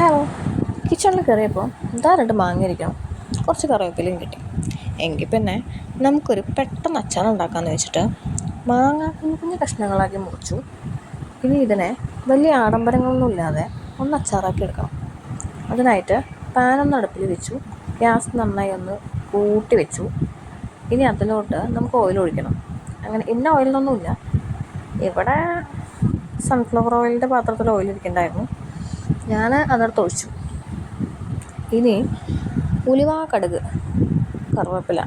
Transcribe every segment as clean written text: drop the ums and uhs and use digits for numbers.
Hello. കിച്ചണിൽ കയറിയപ്പോൾ എന്താ രണ്ട് മാങ്ങ ഇരിക്കണം, കുറച്ച് കറിവേപ്പിലയും കിട്ടി. എങ്കിൽ പിന്നെ നമുക്കൊരു പെട്ടെന്ന് അച്ചാർ ഉണ്ടാക്കാമെന്ന് വെച്ചിട്ട് മാങ്ങ കുഞ്ഞു കുഞ്ഞു കഷ്ണങ്ങളാക്കി മുറിച്ചു. ഇനി ഇതിനെ വലിയ ആഡംബരങ്ങളൊന്നും ഇല്ലാതെ ഒന്ന് അച്ചാറാക്കി എടുക്കണം. അതിനായിട്ട് പാനൊന്ന് അടുപ്പിൽ വെച്ചു, ഗ്യാസ് നന്നായി ഒന്ന് കൂട്ടി വെച്ചു. ഇനി അതിലോട്ട് നമുക്ക് ഓയിൽ ഒഴിക്കണം. അങ്ങനെ ഇന്ന ഓയിലൊന്നുമില്ല, ഇവിടെ സൺഫ്ലവർ ഓയിലിൻ്റെ പാത്രത്തിൽ ഓയിൽ ഇരിക്കണ്ടായിരുന്നു, ഞാൻ അതെടുത്ത് ഒഴിച്ചു. ഇനി ഉലുവ, കടുക്, കറിവേപ്പില,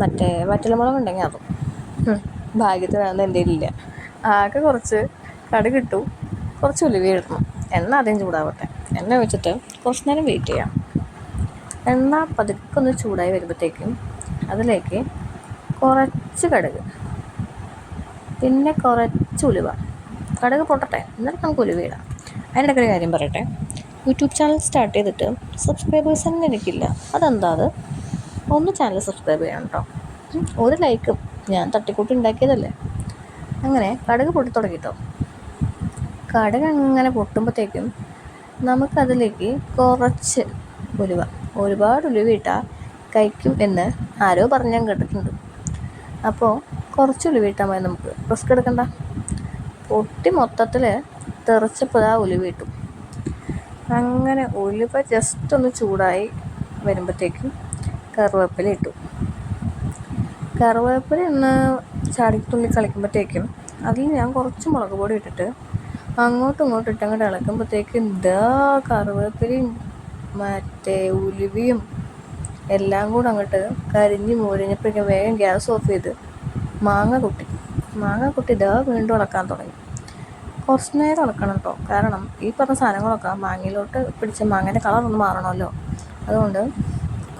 മറ്റേ വറ്റൽമുളക് ഉണ്ടെങ്കിൽ അതും ഭാഗ്യത്തിന് അതൊന്നും എൻ്റെ കയ്യിലില്ല. ആകെ കുറച്ച് കടുക് ഇട്ടു, കുറച്ച് ഉലുവ ഇടണം. എണ്ണ ആദ്യം ചൂടാവട്ടെ. എണ്ണ ഒഴിച്ചിട്ട് കുറച്ച് നേരം വെയിറ്റ് ചെയ്യാം. എണ്ണ പതുക്കെ ഒന്ന് ചൂടായി വരുമ്പോഴത്തേക്കും അതിലേക്ക് കുറച്ച് കടുക്, പിന്നെ കുറച്ച് ഉലുവ. കടുക് പൊട്ടട്ടെ, എന്നിട്ട് നമുക്ക് ഉലുവ ഇടാം. അതിനിടയ്ക്ക് ഒരു കാര്യം പറയട്ടെ, യൂട്യൂബ് ചാനൽ സ്റ്റാർട്ട് ചെയ്തിട്ട് സബ്സ്ക്രൈബേഴ്സ് തന്നെ എനിക്കില്ല. അതെന്താ? അത് ഒന്ന് ചാനൽ സബ്സ്ക്രൈബ് ചെയ്യണം കേട്ടോ. ഒരു ലൈക്കും, ഞാൻ തട്ടിക്കൂട്ടി ഉണ്ടാക്കിയതല്ലേ. അങ്ങനെ കടുക് പൊട്ടി തുടങ്ങിട്ടോ. കടുക് അങ്ങനെ പൊട്ടുമ്പോഴത്തേക്കും നമുക്കതിലേക്ക് കുറച്ച് ഉലുവ, ഒരുപാട് ഉലുവ ഇട്ടാൽ കഴിക്കും എന്ന് ആരോ പറഞ്ഞ് ഞാൻ കേട്ടിട്ടുണ്ട്. അപ്പോൾ കുറച്ച് ഉലുവ ഇട്ടാൽ മതി, നമുക്ക് റിസ്ക് എടുക്കണ്ട. പൊട്ടി മൊത്തത്തിൽ തെറിച്ചപ്പോൾ ആ ഉലുവ ഇട്ടു. അങ്ങനെ ഉലുവ ജസ്റ്റ് ഒന്ന് ചൂടായി വരുമ്പോഴത്തേക്കും കറിവേപ്പില ഇട്ടു. കറിവേപ്പില ഒന്ന് ചാടിത്തുള്ളി കളിക്കുമ്പോഴത്തേക്കും അതിൽ ഞാൻ കുറച്ച് മുളക് പൊടി ഇട്ടിട്ട് അങ്ങോട്ടും ഇങ്ങോട്ടും ഇട്ടങ്ങോട്ട് ഇളക്കുമ്പോഴത്തേക്കും ഇതാ കറിവേപ്പിലയും മറ്റേ ഉലുവയും എല്ലാം കൂടെ അങ്ങോട്ട് കരിഞ്ഞ് മുരിഞ്ഞപ്പോഴേക്കും വേഗം ഗ്യാസ് ഓഫ് ചെയ്ത് മാങ്ങ കുട്ടി ഇതാ വീണ്ടും ഇളക്കാൻ തുടങ്ങി. കുറച്ച് നേരം ഇളക്കണം കേട്ടോ, കാരണം ഈ പറഞ്ഞ സാധനങ്ങളൊക്കെ മാങ്ങയിലോട്ട് പിടിച്ച മാങ്ങേൻ്റെ കളറൊന്ന് മാറണമല്ലോ. അതുകൊണ്ട്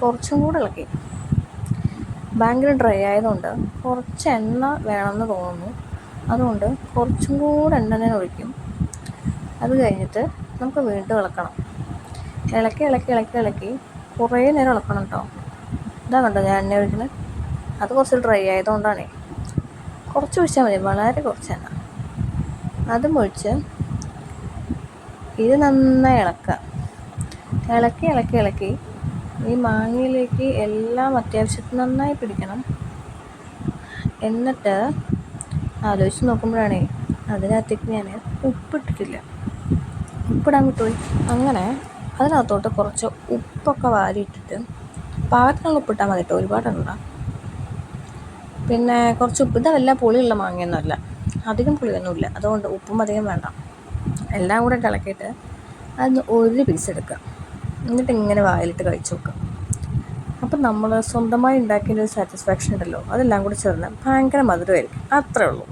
കുറച്ചും കൂടെ ഇളക്കി. ഭയങ്കര ഡ്രൈ ആയതുകൊണ്ട് കുറച്ച് എണ്ണ വേണമെന്ന് തോന്നുന്നു, അതുകൊണ്ട് കുറച്ചും കൂടെ എണ്ണ ഞാൻ ഒഴിക്കും. അത് കഴിഞ്ഞിട്ട് നമുക്ക് വീണ്ടും ഇളക്കണം. ഇളക്കി കുറേ നേരം ഇളക്കണം കേട്ടോ. ഇതാ കണ്ടോ ഞാൻ എണ്ണ ഒഴിക്കുന്നത്, അത് കുറച്ച് ഡ്രൈ ആയതുകൊണ്ടാണേ. കുറച്ച് ഒഴിച്ചാൽ മതി, വളരെ കുറച്ച് എണ്ണ. അതും ഒഴിച്ച് ഇത് നന്നായി ഇളക്കി ഈ മാങ്ങയിലേക്ക് എല്ലാം അത്യാവശ്യത്തിന് നന്നായി പിടിക്കണം. എന്നിട്ട് ആലോചിച്ച് നോക്കുമ്പോഴാണേ അതിനകത്തേക്ക് ഞാൻ ഉപ്പിട്ടിട്ടില്ല, ഉപ്പിടാൻ വിട്ടുപോയി. അങ്ങനെ അതിനകത്തോട്ട് കുറച്ച് ഉപ്പൊക്കെ വാരിയിട്ടിട്ട് പാകത്തിനുള്ള ഉപ്പിട്ടാൽ മതി കേട്ടോ, ഒരുപാടുണ്ട. പിന്നെ കുറച്ച് ഉപ്പ്, ഇതെല്ലാം പുളിയുള്ള മാങ്ങയൊന്നുമല്ല, അധികം പുളിയൊന്നുമില്ല, അതുകൊണ്ട് ഉപ്പും അധികം വേണ്ട. എല്ലാം കൂടെ ഇളക്കിയിട്ട് അതിന് ഒരു പീസ് എടുക്കുക, എന്നിട്ട് ഇങ്ങനെ വായിലിട്ട് കഴിച്ച് നോക്കുക. അപ്പം നമ്മൾ സ്വന്തമായി ഉണ്ടാക്കിയൊരു സാറ്റിസ്ഫാക്ഷൻ ഉണ്ടല്ലോ, അതെല്ലാം കൂടി ചേർന്ന് ഭയങ്കര മധുരമായിരിക്കും. അത്രേ ഉള്ളൂ.